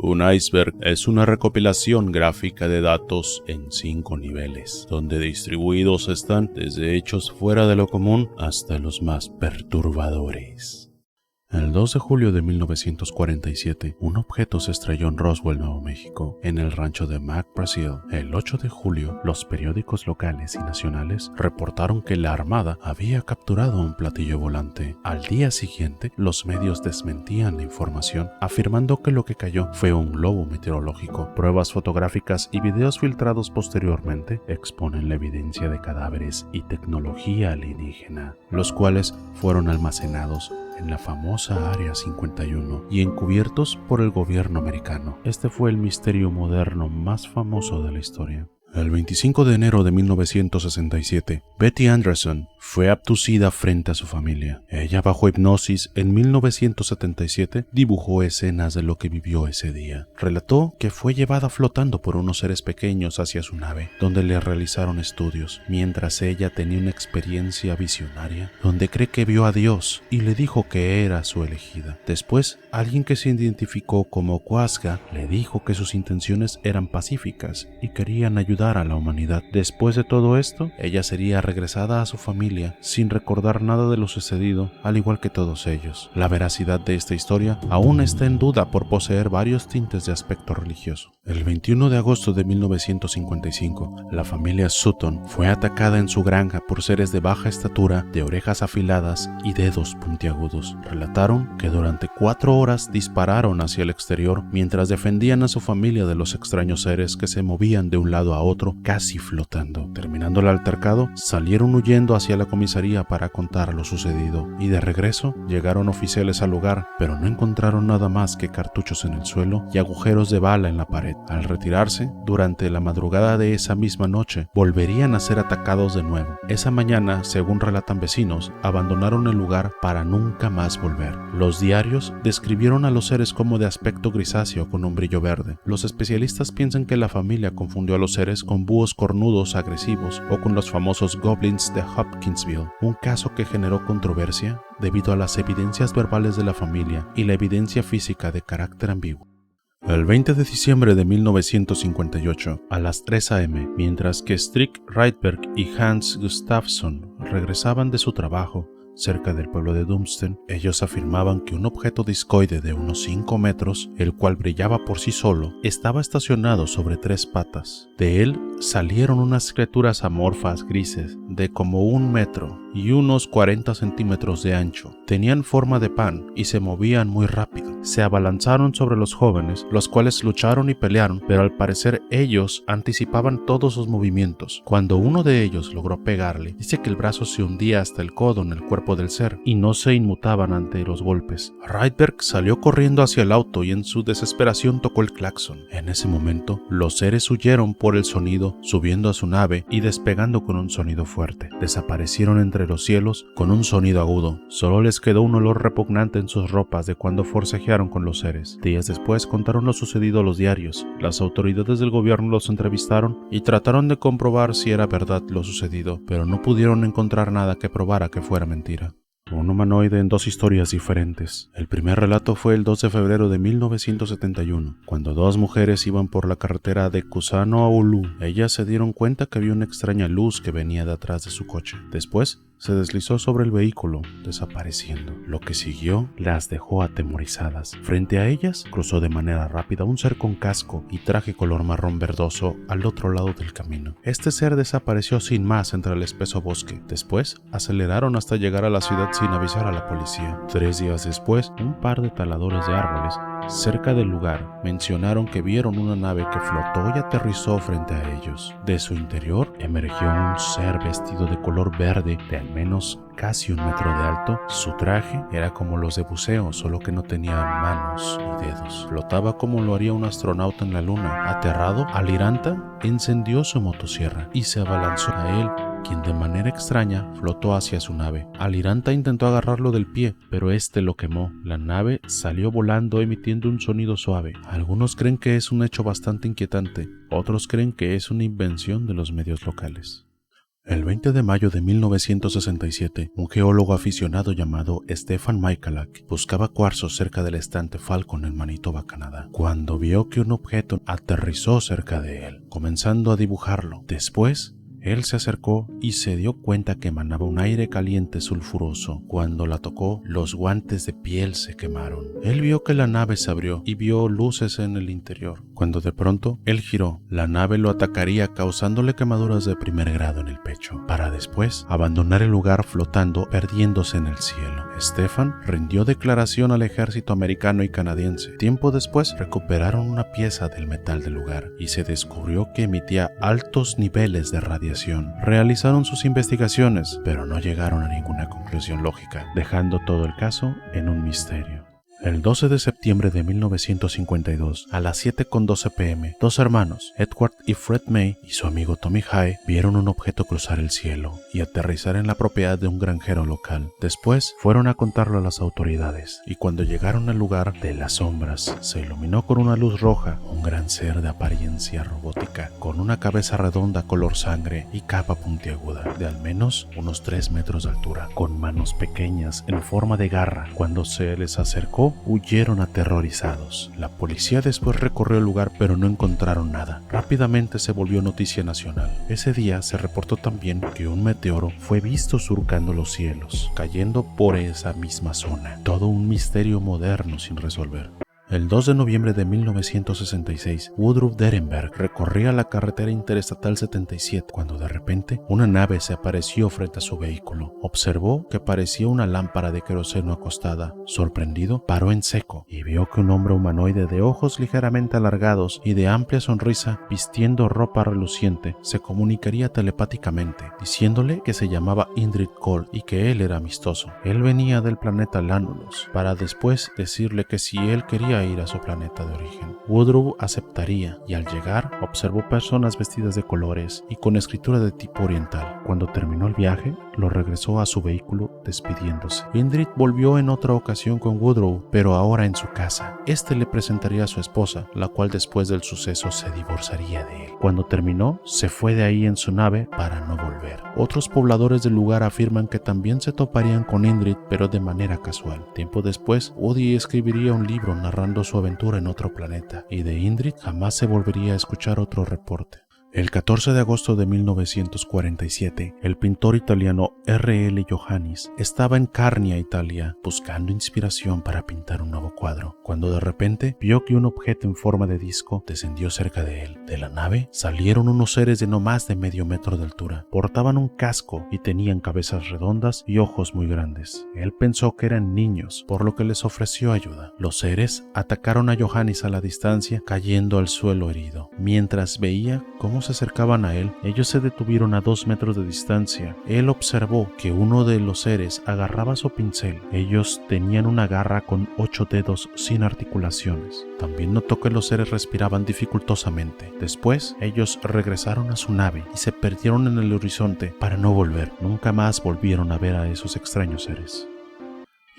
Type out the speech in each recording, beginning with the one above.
Un iceberg es una recopilación gráfica de datos en 5 niveles, donde distribuidos están desde hechos fuera de lo común hasta los más perturbadores. El 2 de julio de 1947, un objeto se estrelló en Roswell, Nuevo México, en el rancho de Mac, Brasil. El 8 de julio, los periódicos locales y nacionales reportaron que la Armada había capturado un platillo volante. Al día siguiente, los medios desmentían la información, afirmando que lo que cayó fue un globo meteorológico. Pruebas fotográficas y videos filtrados posteriormente exponen la evidencia de cadáveres y tecnología alienígena, los cuales fueron almacenados en la famosa Área 51 y encubiertos por el gobierno americano. Este fue el misterio moderno más famoso de la historia. El 25 de enero de 1967, Betty Anderson fue abducida frente a su familia. Ella, bajo hipnosis, en 1977 dibujó escenas de lo que vivió ese día. Relató que fue llevada flotando por unos seres pequeños hacia su nave, donde le realizaron estudios, mientras ella tenía una experiencia visionaria, donde cree que vio a Dios y le dijo que era su elegida. Después, alguien que se identificó como Quasga le dijo que sus intenciones eran pacíficas y querían ayudar a la humanidad. Después de todo esto, ella sería regresada a su familia sin recordar nada de lo sucedido, al igual que todos ellos. La veracidad de esta historia aún está en duda por poseer varios tintes de aspecto religioso. El 21 de agosto de 1955, la familia Sutton fue atacada en su granja por seres de baja estatura, de orejas afiladas y dedos puntiagudos. Relataron que durante 4 horas dispararon hacia el exterior mientras defendían a su familia de los extraños seres que se movían de un lado a otro, casi flotando. Terminando el altercado, salieron huyendo hacia la comisaría para contar lo sucedido, y de regreso llegaron oficiales al lugar, pero no encontraron nada más que cartuchos en el suelo y agujeros de bala en la pared. Al retirarse, durante la madrugada de esa misma noche, volverían a ser atacados de nuevo. Esa mañana, según relatan vecinos, abandonaron el lugar para nunca más volver. Los diarios describieron a los seres como de aspecto grisáceo con un brillo verde. Los especialistas piensan que la familia confundió a los seres con búhos cornudos agresivos o con los famosos goblins de Hopkinsville, un caso que generó controversia debido a las evidencias verbales de la familia y la evidencia física de carácter ambiguo. El 20 de diciembre de 1958, a las 3 a.m., mientras que Strick Rydberg y Hans Gustafsson regresaban de su trabajo cerca del pueblo de Dumsten, ellos afirmaban que un objeto discoide de unos 5 metros, el cual brillaba por sí solo, estaba estacionado sobre 3 patas. De él salieron unas criaturas amorfas grises de como 1 metro y unos 40 centímetros de ancho. Tenían forma de pan y se movían muy rápido. Se abalanzaron sobre los jóvenes, los cuales lucharon y pelearon, pero al parecer ellos anticipaban todos sus movimientos. Cuando uno de ellos logró pegarle, dice que el brazo se hundía hasta el codo en el cuerpo del ser y no se inmutaban ante los golpes. Rydberg salió corriendo hacia el auto y en su desesperación tocó el claxon. En ese momento, los seres huyeron por el sonido, subiendo a su nave y despegando con un sonido fuerte. Desaparecieron entre los cielos con un sonido agudo. Solo les quedó un olor repugnante en sus ropas de cuando forcejearon con los seres. Días después contaron lo sucedido a los diarios. Las autoridades del gobierno los entrevistaron y trataron de comprobar si era verdad lo sucedido, pero no pudieron encontrar nada que probara que fuera mentira. Un humanoide en 2 historias diferentes. El primer relato fue el 2 de febrero de 1971, cuando 2 mujeres iban por la carretera de Kusano a Oulu. Ellas se dieron cuenta que había una extraña luz que venía de atrás de su coche. Después, se deslizó sobre el vehículo, desapareciendo. Lo que siguió las dejó atemorizadas. Frente a ellas, cruzó de manera rápida un ser con casco y traje color marrón verdoso al otro lado del camino. Este ser desapareció sin más entre el espeso bosque. Después, aceleraron hasta llegar a la ciudad sin avisar a la policía. 3 días después, un par de taladores de árboles cerca del lugar mencionaron que vieron una nave que flotó y aterrizó frente a ellos. De su interior emergió un ser vestido de color verde de al menos casi 1 metro de alto. Su traje era como los de buceo, solo que no tenía manos ni dedos. Flotaba como lo haría un astronauta en la luna. Aterrado, Aliranta encendió su motosierra y se abalanzó a él, quien de manera extraña flotó hacia su nave. Aliranta intentó agarrarlo del pie, pero este lo quemó. La nave salió volando emitiendo un sonido suave. Algunos creen que es un hecho bastante inquietante, otros creen que es una invención de los medios locales. El 20 de mayo de 1967, un geólogo aficionado llamado Stefan Michalak buscaba cuarzo cerca del estante Falcon en Manitoba, Canadá, cuando vio que un objeto aterrizó cerca de él, comenzando a dibujarlo. Después, él se acercó y se dio cuenta que emanaba un aire caliente sulfuroso. Cuando la tocó, los guantes de piel se quemaron. Él vio que la nave se abrió y vio luces en el interior. Cuando de pronto él giró, la nave lo atacaría causándole quemaduras de primer grado en el pecho, para después abandonar el lugar flotando, perdiéndose en el cielo. Stefan rindió declaración al ejército americano y canadiense. Tiempo después recuperaron una pieza del metal del lugar y se descubrió que emitía altos niveles de radiación. Realizaron sus investigaciones, pero no llegaron a ninguna conclusión lógica, dejando todo el caso en un misterio. El 12 de septiembre de 1952, a las 7:12 p.m., dos hermanos, Edward y Fred May, y su amigo Tommy Haigh, vieron un objeto cruzar el cielo y aterrizar en la propiedad de un granjero local. Después fueron a contarlo a las autoridades, y cuando llegaron al lugar, de las sombras se iluminó con una luz roja un gran ser de apariencia robótica, con una cabeza redonda color sangre y capa puntiaguda, de al menos unos 3 metros de altura, con manos pequeñas en forma de garra. Cuando se les acercó, huyeron aterrorizados. La policía después recorrió el lugar, pero no encontraron nada. Rápidamente se volvió noticia nacional. Ese día se reportó también que un meteoro fue visto surcando los cielos, cayendo por esa misma zona. Todo un misterio moderno sin resolver. El 2 de noviembre de 1966, Woodrow Derenberg recorría la carretera interestatal 77 cuando de repente una nave se apareció frente a su vehículo. Observó que parecía una lámpara de queroseno acostada. Sorprendido, paró en seco y vio que un hombre humanoide de ojos ligeramente alargados y de amplia sonrisa, vistiendo ropa reluciente, se comunicaría telepáticamente, diciéndole que se llamaba Indrid Cold y que él era amistoso. Él venía del planeta Lánulus, para después decirle que si él quería ir a su planeta de origen, Woodrow aceptaría, y al llegar observó personas vestidas de colores y con escritura de tipo oriental. Cuando terminó el viaje, lo regresó a su vehículo despidiéndose. Indrid volvió en otra ocasión con Woodrow, pero ahora en su casa. Este le presentaría a su esposa, la cual después del suceso se divorciaría de él. Cuando terminó, se fue de ahí en su nave para no volver. Otros pobladores del lugar afirman que también se toparían con Indrid, pero de manera casual. Tiempo después, Woody escribiría un libro narrando su aventura en otro planeta, y de Indrid jamás se volvería a escuchar otro reporte. El 14 de agosto de 1947, el pintor italiano R.L. Johannis estaba en Carnia, Italia, buscando inspiración para pintar un nuevo cuadro, cuando de repente vio que un objeto en forma de disco descendió cerca de él. De la nave salieron unos seres de no más de medio metro de altura. Portaban un casco y tenían cabezas redondas y ojos muy grandes. Él pensó que eran niños, por lo que les ofreció ayuda. Los seres atacaron a Johannis a la distancia, cayendo al suelo herido. Mientras veía cómo se acercaban a él, ellos se detuvieron a 2 metros de distancia. Él observó que uno de los seres agarraba su pincel. Ellos tenían una garra con 8 dedos sin articulaciones. También notó que los seres respiraban dificultosamente. Después, ellos regresaron a su nave y se perdieron en el horizonte para no volver. Nunca más volvieron a ver a esos extraños seres.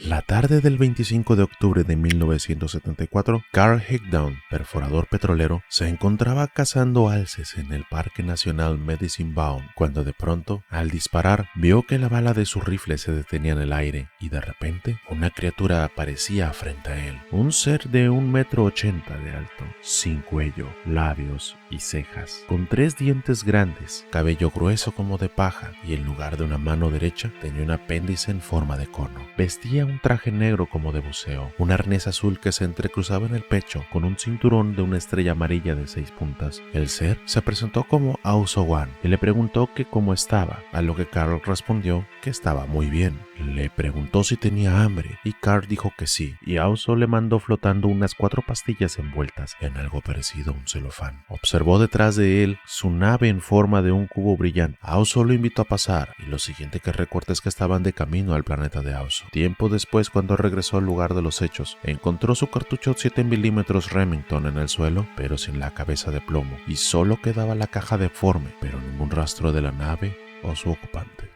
La tarde del 25 de octubre de 1974, Carl Higdon, perforador petrolero, se encontraba cazando alces en el Parque Nacional Medicine Bound, cuando de pronto, al disparar, vio que la bala de su rifle se detenía en el aire y de repente una criatura aparecía frente a él. Un ser de 1,80 m de alto, sin cuello, labios y cejas, con 3 dientes grandes, cabello grueso como de paja y en lugar de una mano derecha tenía un apéndice en forma de cono. Vestía un traje negro como de buceo, un arnés azul que se entrecruzaba en el pecho con un cinturón de una estrella amarilla de 6 puntas. El ser se presentó como Auso-wan y le preguntó que cómo estaba, a lo que Carl respondió que estaba muy bien. Le preguntó si tenía hambre y Carl dijo que sí, y Auso le mandó flotando unas 4 pastillas envueltas en algo parecido a un celofán. Observó detrás de él su nave en forma de un cubo brillante. Auso lo invitó a pasar y lo siguiente que recuerda es que estaban de camino al planeta de Auso. Tiempo después, cuando regresó al lugar de los hechos, encontró su cartucho 7 mm Remington en el suelo, pero sin la cabeza de plomo, y solo quedaba la caja deforme, pero ningún rastro de la nave o su ocupante.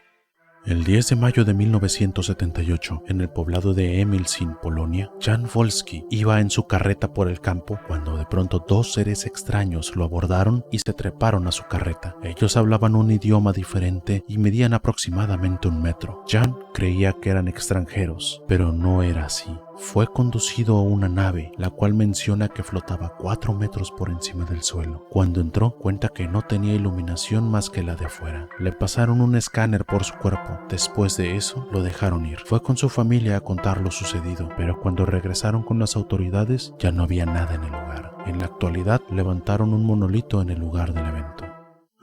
El 10 de mayo de 1978, en el poblado de Emilsin, Polonia, Jan Wolski iba en su carreta por el campo cuando de pronto dos seres extraños lo abordaron y se treparon a su carreta. Ellos hablaban un idioma diferente y medían aproximadamente 1 metro. Jan creía que eran extranjeros, pero no era así. Fue conducido a una nave, la cual menciona que flotaba 4 metros por encima del suelo. Cuando entró, cuenta que no tenía iluminación más que la de afuera. Le pasaron un escáner por su cuerpo. Después de eso, lo dejaron ir. Fue con su familia a contar lo sucedido, pero cuando regresaron con las autoridades, ya no había nada en el lugar. En la actualidad, levantaron un monolito en el lugar del evento.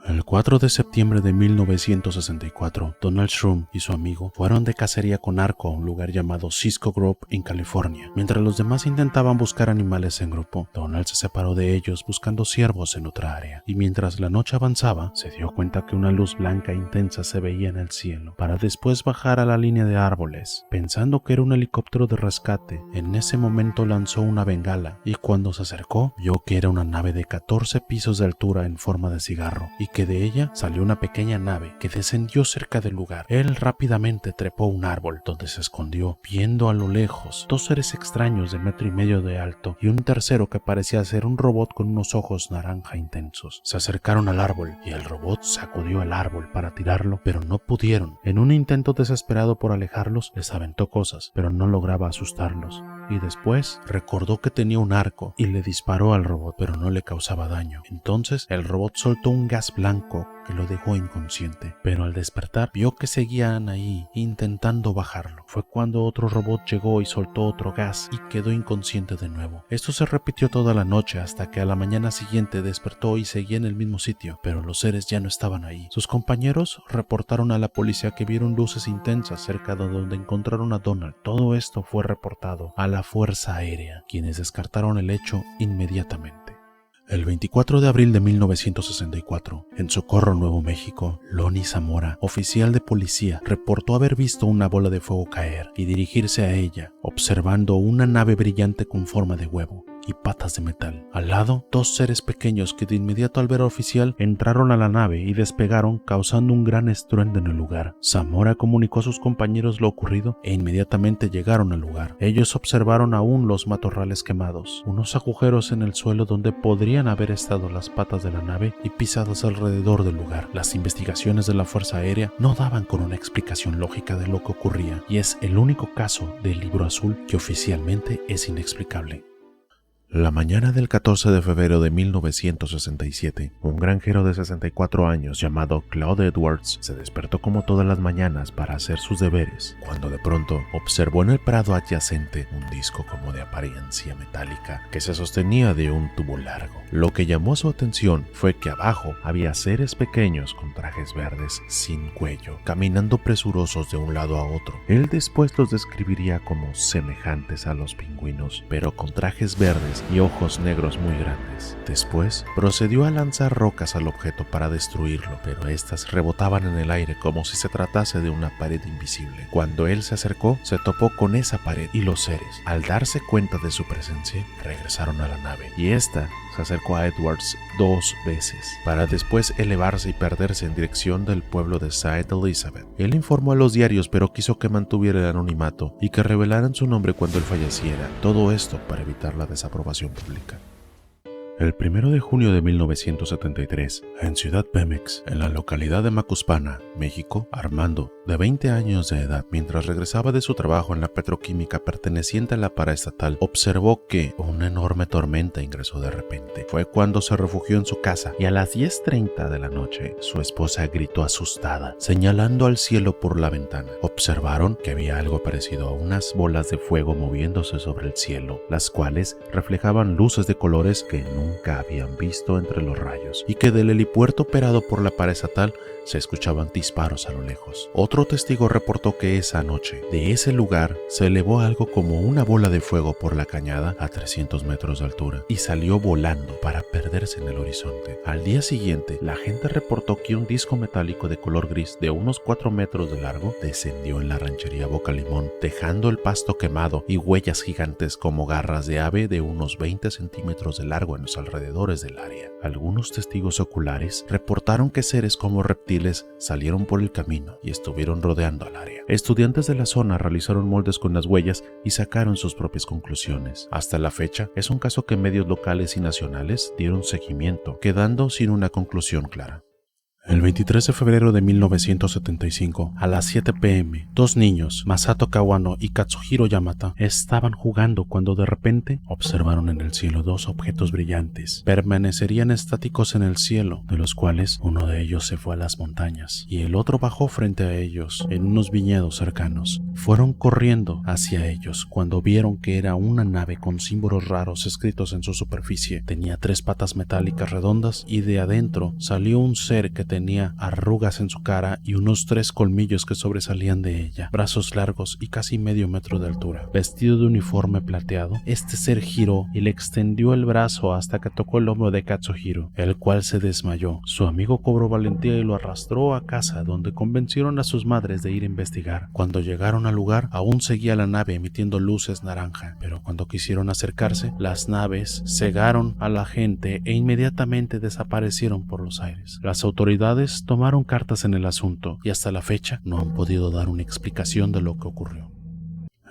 El 4 de septiembre de 1964, Donald Shrum y su amigo fueron de cacería con arco a un lugar llamado Cisco Grove en California. Mientras los demás intentaban buscar animales en grupo, Donald se separó de ellos buscando ciervos en otra área. Y mientras la noche avanzaba, se dio cuenta que una luz blanca intensa se veía en el cielo, para después bajar a la línea de árboles. Pensando que era un helicóptero de rescate, en ese momento lanzó una bengala y cuando se acercó, vio que era una nave de 14 pisos de altura en forma de cigarro y que de ella salió una pequeña nave que descendió cerca del lugar. Él rápidamente trepó un árbol donde se escondió, viendo a lo lejos 2 seres extraños de 1,5 metros de alto y un tercero que parecía ser un robot con unos ojos naranja intensos. Se acercaron al árbol y el robot sacudió el árbol para tirarlo, pero no pudieron. En un intento desesperado por alejarlos, les aventó cosas, pero no lograba asustarlos. Y después recordó que tenía un arco y le disparó al robot, pero no le causaba daño. Entonces el robot soltó un gas blanco que lo dejó inconsciente, pero al despertar vio que seguían ahí intentando bajarlo. Fue cuando otro robot llegó y soltó otro gas y quedó inconsciente de nuevo. Esto se repitió toda la noche hasta que a la mañana siguiente despertó y seguía en el mismo sitio, pero los seres ya no estaban ahí. Sus compañeros reportaron a la policía que vieron luces intensas cerca de donde encontraron a Donald. Todo esto fue reportado a la Fuerza Aérea, quienes descartaron el hecho inmediatamente. El 24 de abril de 1964, en Socorro, Nuevo México, Lonnie Zamora, oficial de policía, reportó haber visto una bola de fuego caer y dirigirse a ella, observando una nave brillante con forma de huevo y patas de metal. Al lado, 2 seres pequeños que de inmediato al ver al oficial entraron a la nave y despegaron, causando un gran estruendo en el lugar. Zamora comunicó a sus compañeros lo ocurrido e inmediatamente llegaron al lugar. Ellos observaron aún los matorrales quemados, unos agujeros en el suelo donde podrían haber estado las patas de la nave y pisadas alrededor del lugar. Las investigaciones de la Fuerza Aérea no daban con una explicación lógica de lo que ocurría y es el único caso del Libro Azul que oficialmente es inexplicable. La mañana del 14 de febrero de 1967, un granjero de 64 años llamado Claude Edwards se despertó como todas las mañanas para hacer sus deberes, cuando de pronto observó en el prado adyacente un disco como de apariencia metálica que se sostenía de un tubo largo. Lo que llamó su atención fue que abajo había seres pequeños con trajes verdes sin cuello, caminando presurosos de un lado a otro. Él después los describiría como semejantes a los pingüinos, pero con trajes verdes y ojos negros muy grandes. Después procedió a lanzar rocas al objeto para destruirlo, pero estas rebotaban en el aire como si se tratase de una pared invisible. Cuando él se acercó, se topó con esa pared y los seres, al darse cuenta de su presencia, regresaron a la nave y esta se acercó a Edwards 2 veces, para después elevarse y perderse en dirección del pueblo de St. Elizabeth. Él informó a los diarios, pero quiso que mantuviera el anonimato y que revelaran su nombre cuando él falleciera. Todo esto para evitar la desaprobación pública. El 1 de junio de 1973, en Ciudad Pemex, en la localidad de Macuspana, México, Armando, de 20 años de edad, mientras regresaba de su trabajo en la petroquímica perteneciente a la paraestatal, observó que una enorme tormenta ingresó de repente. Fue cuando se refugió en su casa y a las 10:30 de la noche, su esposa gritó asustada, señalando al cielo por la ventana. Observaron que había algo parecido a unas bolas de fuego moviéndose sobre el cielo, las cuales reflejaban luces de colores que nunca habían visto entre los rayos, y que del helipuerto operado por la paraestatal se escuchaban disparos a lo lejos. Otro testigo reportó que esa noche, de ese lugar, se elevó algo como una bola de fuego por la cañada a 300 metros de altura y salió volando para perderse en el horizonte. Al día siguiente, la gente reportó que un disco metálico de color gris de unos 4 metros de largo descendió en la ranchería Boca Limón, dejando el pasto quemado y huellas gigantes como garras de ave de unos 20 centímetros de largo en los alrededores del área. Algunos testigos oculares reportaron que seres como reptiles salieron por el camino y estuvieron rodeando al área. Estudiantes de la zona realizaron moldes con las huellas y sacaron sus propias conclusiones. Hasta la fecha, es un caso que medios locales y nacionales dieron seguimiento, quedando sin una conclusión clara. El 23 de febrero de 1975, a las 7 p.m., dos niños, Masato Kawano y Katsuhiro Yamata, estaban jugando cuando de repente observaron en el cielo dos objetos brillantes. Permanecerían estáticos en el cielo, de los cuales uno de ellos se fue a las montañas y el otro bajó frente a ellos en unos viñedos cercanos. Fueron corriendo hacia ellos cuando vieron que era una nave con símbolos raros escritos en su superficie. Tenía 3 patas metálicas redondas y de adentro salió un ser que tenía arrugas en su cara y unos 3 colmillos que sobresalían de ella, brazos largos y casi medio metro de altura. Vestido de uniforme plateado, este ser giró y le extendió el brazo hasta que tocó el hombro de Katsuhiro, el cual se desmayó. Su amigo cobró valentía y lo arrastró a casa, donde convencieron a sus madres de ir a investigar. Cuando llegaron al lugar, aún seguía la nave emitiendo luces naranja, pero cuando quisieron acercarse, las naves cegaron a la gente e inmediatamente desaparecieron por los aires. Las autoridades tomaron cartas en el asunto y hasta la fecha no han podido dar una explicación de lo que ocurrió.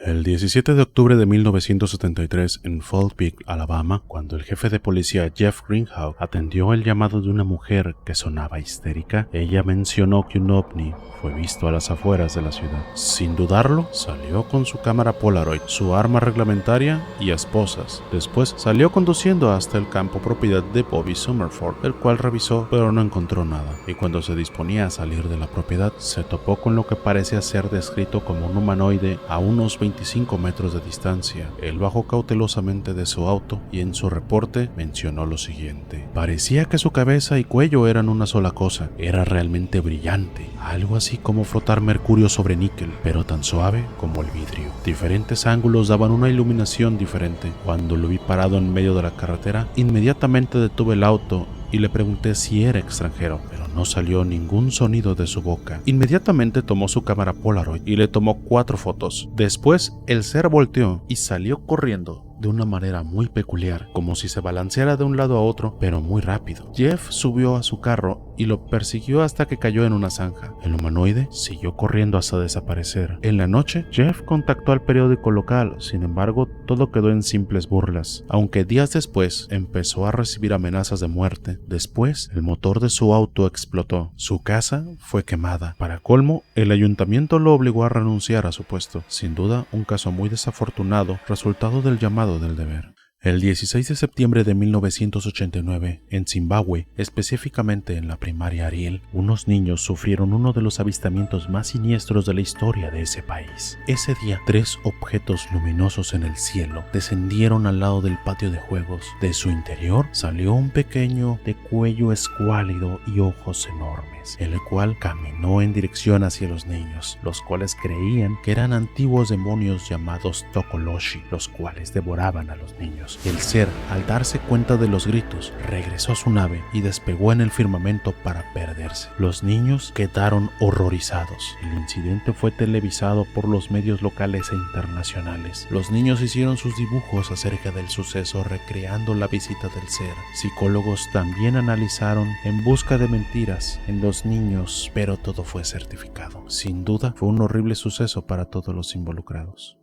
El 17 de octubre de 1973, en Fall Peak, Alabama, cuando el jefe de policía Jeff Greenhow atendió el llamado de una mujer que sonaba histérica, ella mencionó que un ovni fue visto a las afueras de la ciudad. Sin dudarlo, salió con su cámara Polaroid, su arma reglamentaria y esposas. Después salió conduciendo hasta el campo propiedad de Bobby Summerford, el cual revisó pero no encontró nada. Y cuando se disponía a salir de la propiedad, se topó con lo que parecía ser descrito como un humanoide a unos 25 metros de distancia. Él bajó cautelosamente de su auto y en su reporte mencionó lo siguiente: parecía que su cabeza y cuello eran una sola cosa. Era realmente brillante, algo así como frotar mercurio sobre níquel, pero tan suave como el vidrio. Diferentes ángulos daban una iluminación diferente. Cuando lo vi parado en medio de la carretera, inmediatamente detuve el auto y le pregunté si era extranjero, pero no salió ningún sonido de su boca. Inmediatamente tomó su cámara Polaroid y le tomó 4 fotos. Después, el ser volteó y salió corriendo de una manera muy peculiar, como si se balanceara de un lado a otro, pero muy rápido. Jeff subió a su carro y lo persiguió hasta que cayó en una zanja. El humanoide siguió corriendo hasta desaparecer. En la noche, Jeff contactó al periódico local, sin embargo, todo quedó en simples burlas, aunque días después empezó a recibir amenazas de muerte. Después, el motor de su auto explotó. Su casa fue quemada. Para colmo, el ayuntamiento lo obligó a renunciar a su puesto. Sin duda, un caso muy desafortunado, resultado del llamado del deber. El 16 de septiembre de 1989, en Zimbabue, específicamente en la primaria Ariel, unos niños sufrieron uno de los avistamientos más siniestros de la historia de ese país. Ese día, 3 objetos luminosos en el cielo descendieron al lado del patio de juegos. De su interior salió un pequeño de cuello escuálido y ojos enormes, el cual caminó en dirección hacia los niños, los cuales creían que eran antiguos demonios llamados Tokoloshi, los cuales devoraban a los niños. El ser, al darse cuenta de los gritos, regresó a su nave y despegó en el firmamento para perderse. Los niños quedaron horrorizados. El incidente fue televisado por los medios locales e internacionales. Los niños hicieron sus dibujos acerca del suceso, recreando la visita del ser. Psicólogos también analizaron en busca de mentiras en los niños, pero todo fue certificado. Sin duda, fue un horrible suceso para todos los involucrados.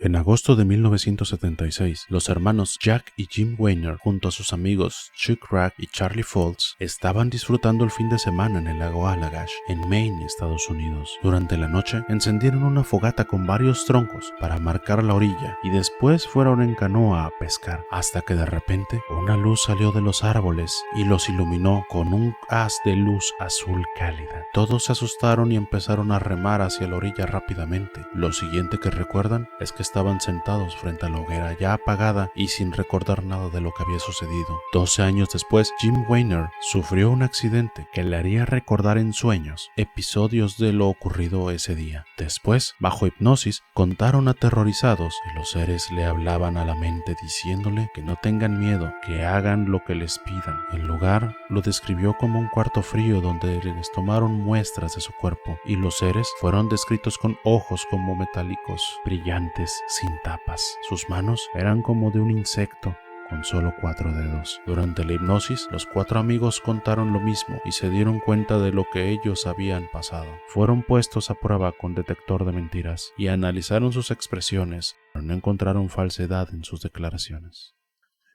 En agosto de 1976, los hermanos Jack y Jim Weiner, junto a sus amigos Chuck Rack y Charlie Foltz, estaban disfrutando el fin de semana en el lago Allagash, en Maine, Estados Unidos. Durante la noche, encendieron una fogata con varios troncos para marcar la orilla y después fueron en canoa a pescar, hasta que de repente una luz salió de los árboles y los iluminó con un haz de luz azul cálida. Todos se asustaron y empezaron a remar hacia la orilla rápidamente. Lo siguiente que recuerdan es que estaban sentados frente a la hoguera ya apagada y sin recordar nada de lo que había sucedido. 12 años después, Jim Weiner sufrió un accidente que le haría recordar en sueños episodios de lo ocurrido ese día. Después, bajo hipnosis, contaron aterrorizados que los seres le hablaban a la mente diciéndole que no tengan miedo, que hagan lo que les pidan. El lugar lo describió como un cuarto frío donde les tomaron muestras de su cuerpo y los seres fueron descritos con ojos como metálicos, brillantes, sin tapas. Sus manos eran como de un insecto, con solo 4 dedos. Durante la hipnosis, los 4 amigos contaron lo mismo y se dieron cuenta de lo que ellos habían pasado. Fueron puestos a prueba con detector de mentiras y analizaron sus expresiones, pero no encontraron falsedad en sus declaraciones.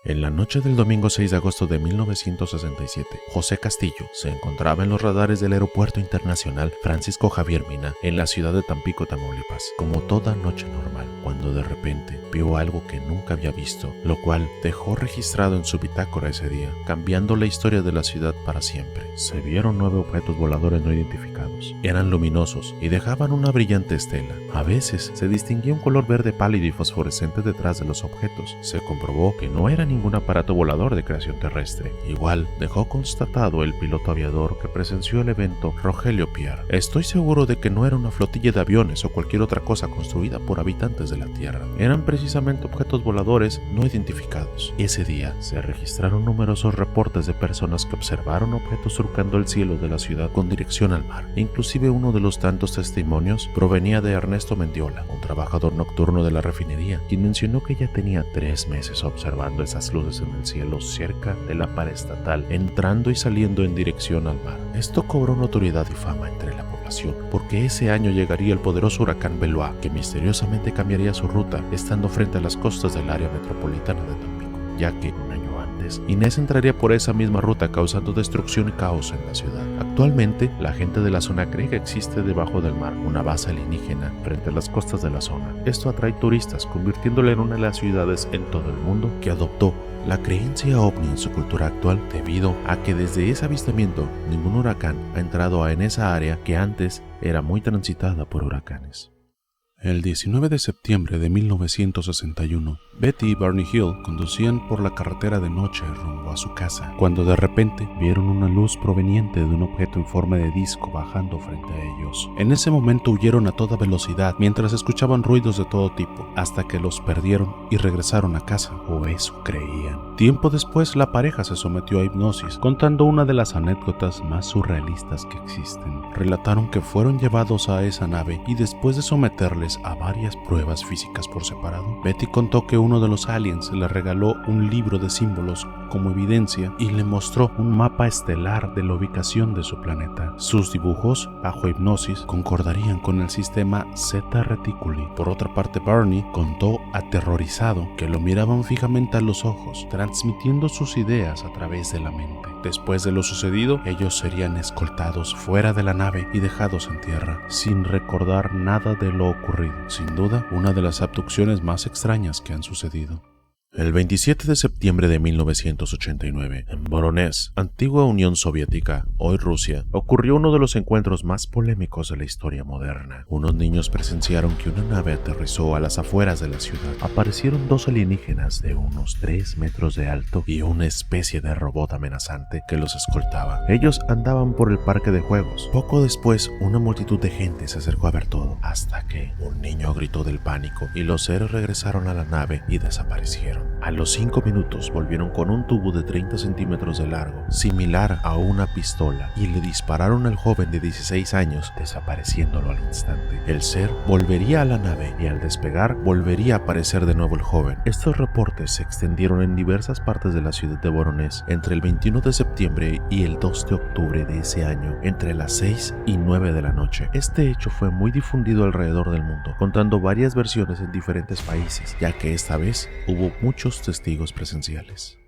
En la noche del domingo 6 de agosto de 1967, José Castillo se encontraba en los radares del Aeropuerto Internacional Francisco Javier Mina, en la ciudad de Tampico, Tamaulipas, como toda noche normal, cuando de repente vio algo que nunca había visto, lo cual dejó registrado en su bitácora ese día, cambiando la historia de la ciudad para siempre. Se vieron 9 objetos voladores no identificados. Eran luminosos y dejaban una brillante estela. A veces se distinguía un color verde pálido y fosforescente detrás de los objetos. Se comprobó que no eran ningún aparato volador de creación terrestre. Igual dejó constatado el piloto aviador que presenció el evento, Rogelio Pierre. Estoy seguro de que no era una flotilla de aviones o cualquier otra cosa construida por habitantes de la Tierra. Eran precisamente objetos voladores no identificados. Ese día se registraron numerosos reportes de personas que observaron objetos surcando el cielo de la ciudad con dirección al mar. Inclusive uno de los tantos testimonios provenía de Ernesto Mendiola, un trabajador nocturno de la refinería, quien mencionó que ya tenía 3 meses observando esas luces en el cielo cerca de la paraestatal, entrando y saliendo en dirección al mar. Esto cobró notoriedad y fama entre la población, porque ese año llegaría el poderoso huracán Benoit, que misteriosamente cambiaría su ruta, estando frente a las costas del área metropolitana de Tampico, ya que un año antes, Inés entraría por esa misma ruta causando destrucción y caos en la ciudad. Actualmente, la gente de la zona cree que existe debajo del mar una base alienígena frente a las costas de la zona. Esto atrae turistas, convirtiéndole en una de las ciudades en todo el mundo que adoptó la creencia ovni en su cultura actual, debido a que desde ese avistamiento ningún huracán ha entrado en esa área que antes era muy transitada por huracanes. El 19 de septiembre de 1961, Betty y Barney Hill conducían por la carretera de noche rumbo a su casa, cuando de repente vieron una luz proveniente de un objeto en forma de disco bajando frente a ellos. En ese momento huyeron a toda velocidad mientras escuchaban ruidos de todo tipo, hasta que los perdieron y regresaron a casa, o eso creían. Tiempo después, la pareja se sometió a hipnosis, contando una de las anécdotas más surrealistas que existen. Relataron que fueron llevados a esa nave y después de someterles a varias pruebas físicas por separado, Betty contó que uno de los aliens le regaló un libro de símbolos como evidencia y le mostró un mapa estelar de la ubicación de su planeta. Sus dibujos, bajo hipnosis, concordarían con el sistema Zeta Reticuli. Por otra parte, Barney contó aterrorizado que lo miraban fijamente a los ojos, transmitiendo sus ideas a través de la mente. Después de lo sucedido, ellos serían escoltados fuera de la nave y dejados en tierra, sin recordar nada de lo ocurrido. Sin duda, una de las abducciones más extrañas que han sucedido. El 27 de septiembre de 1989, en Voronezh, antigua Unión Soviética, hoy Rusia, ocurrió uno de los encuentros más polémicos de la historia moderna. Unos niños presenciaron que una nave aterrizó a las afueras de la ciudad. Aparecieron 2 alienígenas de unos 3 metros de alto y una especie de robot amenazante que los escoltaba. Ellos andaban por el parque de juegos. Poco después, una multitud de gente se acercó a ver todo, hasta que un niño gritó del pánico y los seres regresaron a la nave y desaparecieron. A los 5 minutos volvieron con un tubo de 30 centímetros de largo, similar a una pistola, y le dispararon al joven de 16 años, desapareciéndolo al instante. El ser volvería a la nave y al despegar volvería a aparecer de nuevo el joven. Estos reportes se extendieron en diversas partes de la ciudad de Voronezh entre el 21 de septiembre y el 2 de octubre de ese año, entre las 6 y 9 de la noche. Este hecho fue muy difundido alrededor del mundo, contando varias versiones en diferentes países, ya que esta vez hubo muchos testigos presenciales.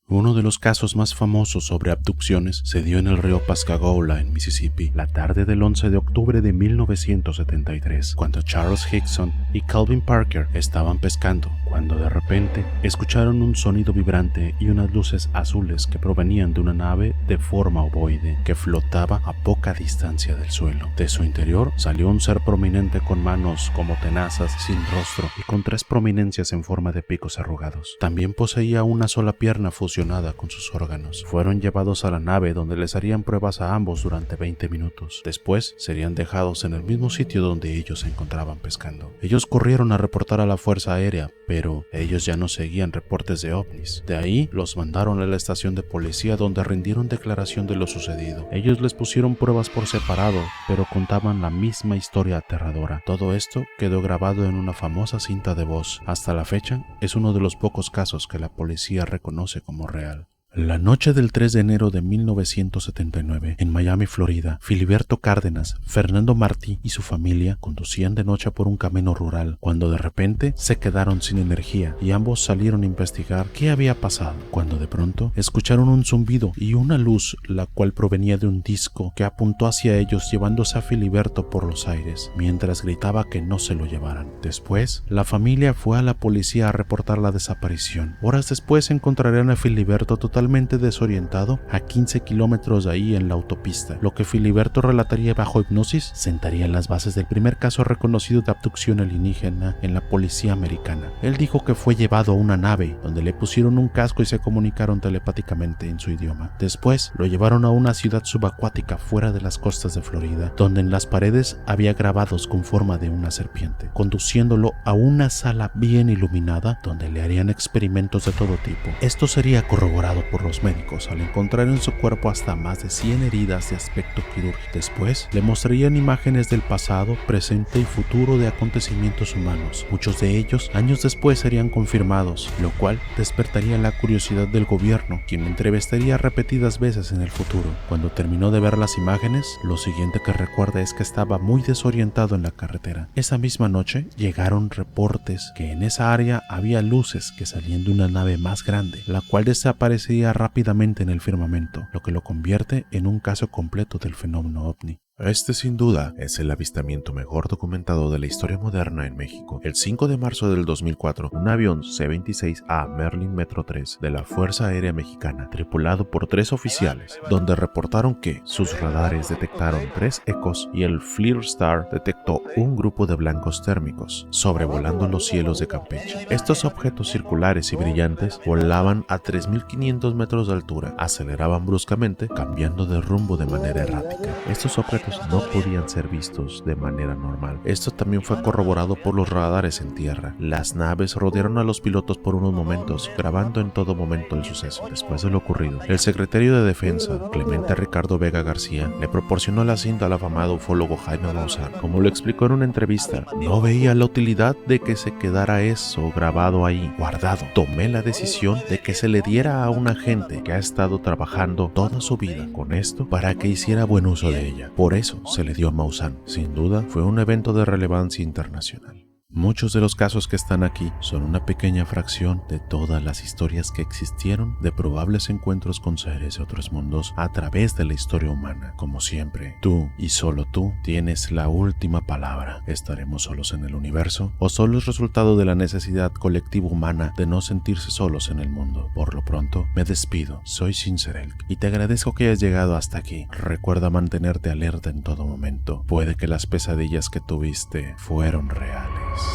Uno de los casos más famosos sobre abducciones se dio en el río Pascagoula, en Mississippi, la tarde del 11 de octubre de 1973, cuando Charles Hickson y Calvin Parker estaban pescando, cuando de repente escucharon un sonido vibrante y unas luces azules que provenían de una nave de forma ovoide que flotaba a poca distancia del suelo. De su interior salió un ser prominente con manos como tenazas, sin rostro y con 3 prominencias en forma de picos arrugados. También poseía una sola pierna fusionada fusionada con sus órganos. Fueron llevados a la nave donde les harían pruebas a ambos durante 20 minutos. Después serían dejados en el mismo sitio donde ellos se encontraban pescando. Ellos corrieron a reportar a la Fuerza Aérea, pero ellos ya no seguían reportes de ovnis. De ahí los mandaron a la estación de policía donde rindieron declaración de lo sucedido. Ellos les pusieron pruebas por separado, pero contaban la misma historia aterradora. Todo esto quedó grabado en una famosa cinta de voz. Hasta la fecha, es uno de los pocos casos que la policía reconoce como real. La noche del 3 de enero de 1979, en Miami, Florida, Filiberto Cárdenas, Fernando Martí y su familia conducían de noche por un camino rural, cuando de repente se quedaron sin energía y ambos salieron a investigar qué había pasado, cuando de pronto escucharon un zumbido y una luz, la cual provenía de un disco que apuntó hacia ellos llevándose a Filiberto por los aires, mientras gritaba que no se lo llevaran. Después, la familia fue a la policía a reportar la desaparición. Horas después encontrarían a Filiberto totalmente desorientado a 15 kilómetros de ahí en la autopista. Lo que Filiberto relataría bajo hipnosis sentaría las bases del primer caso reconocido de abducción alienígena en la policía americana. Él dijo que fue llevado a una nave donde le pusieron un casco y se comunicaron telepáticamente en su idioma. Después lo llevaron a una ciudad subacuática fuera de las costas de Florida, donde en las paredes había grabados con forma de una serpiente, conduciéndolo a una sala bien iluminada donde le harían experimentos de todo tipo. Esto sería corroborado por los médicos al encontrar en su cuerpo hasta más de 100 heridas de aspecto quirúrgico. Después le mostrarían imágenes del pasado, presente y futuro de acontecimientos humanos. Muchos de ellos años después serían confirmados, lo cual despertaría la curiosidad del gobierno, quien me entrevistaría repetidas veces en el futuro. Cuando terminó de ver las imágenes, lo siguiente que recuerda es que estaba muy desorientado en la carretera. Esa misma noche llegaron reportes que en esa área había luces que salían de una nave más grande, la cual desaparecía rápidamente en el firmamento, lo que lo convierte en un caso completo del fenómeno ovni. Este sin duda es el avistamiento mejor documentado de la historia moderna en México. El 5 de marzo del 2004, un avión C-26A Merlin Metro 3 de la Fuerza Aérea Mexicana, tripulado por 3 oficiales, donde reportaron que sus radares detectaron 3 ecos y el FLIR Star detectó un grupo de blancos térmicos sobrevolando los cielos de Campeche. Estos objetos circulares y brillantes volaban a 3.500 metros de altura, aceleraban bruscamente, cambiando de rumbo de manera errática. Estos objetos no podían ser vistos de manera normal. Esto también fue corroborado por los radares en tierra. Las naves rodearon a los pilotos por unos momentos, grabando en todo momento el suceso. Después de lo ocurrido, el secretario de Defensa, Clemente Ricardo Vega García, le proporcionó la cinta al afamado ufólogo Jaime Maussan. Como lo explicó en una entrevista, no veía la utilidad de que se quedara eso grabado ahí, guardado. Tomé la decisión de que se le diera a un agente que ha estado trabajando toda su vida con esto para que hiciera buen uso de ella. Por eso se le dio a Maussan. Sin duda, fue un evento de relevancia internacional. Muchos de los casos que están aquí son una pequeña fracción de todas las historias que existieron de probables encuentros con seres de otros mundos a través de la historia humana. Como siempre, tú y solo tú tienes la última palabra. ¿Estaremos solos en el universo o solo es resultado de la necesidad colectiva humana de no sentirse solos en el mundo? Por lo pronto, me despido. Soy Sincerelk y te agradezco que hayas llegado hasta aquí. Recuerda mantenerte alerta en todo momento. Puede que las pesadillas que tuviste fueron reales.